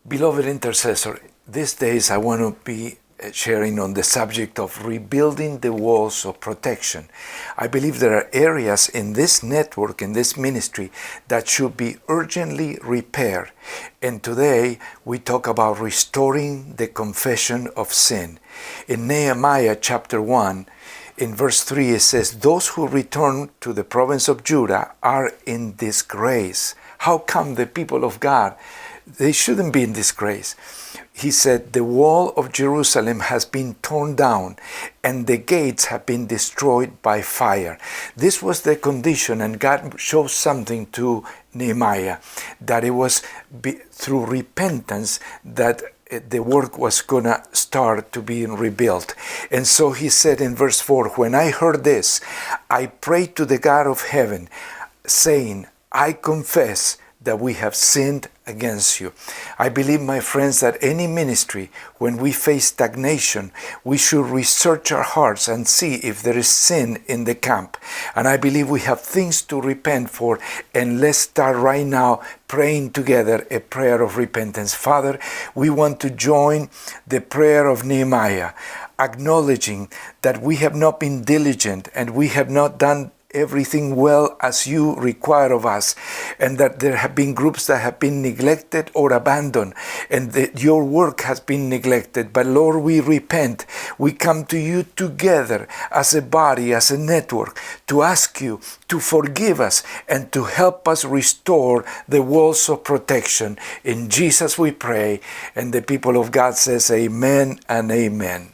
Beloved intercessor, these days I want to be sharing on the subject of rebuilding the walls of protection. I believe there are areas in this network, in this ministry, that should be urgently repaired. And today we talk about restoring the confession of sin. In Nehemiah chapter 1, in verse 3 it says, "Those who return to the province of Judah are in disgrace." How come the people of God, they shouldn't be in disgrace? He said, "The wall of Jerusalem has been torn down and the gates have been destroyed by fire." This was the condition, and God showed something to Nehemiah, that it was through repentance that the work was going to start to be rebuilt. And so he said in verse 4, "When I heard this, I prayed to the God of heaven, saying, I confess that we have sinned against you." I believe, my friends, that any ministry, when we face stagnation, we should research our hearts and see if there is sin in the camp. And I believe we have things to repent for, and let's start right now praying together a prayer of repentance. Father, we want to join the prayer of Nehemiah, acknowledging that we have not been diligent and we have not done everything well as you require of us, and that there have been groups that have been neglected or abandoned, and that your work has been neglected. But Lord, we repent. We come to you together as a body, as a network, to ask you to forgive us and to help us restore the walls of protection. In Jesus we pray, and the people of God says amen and amen.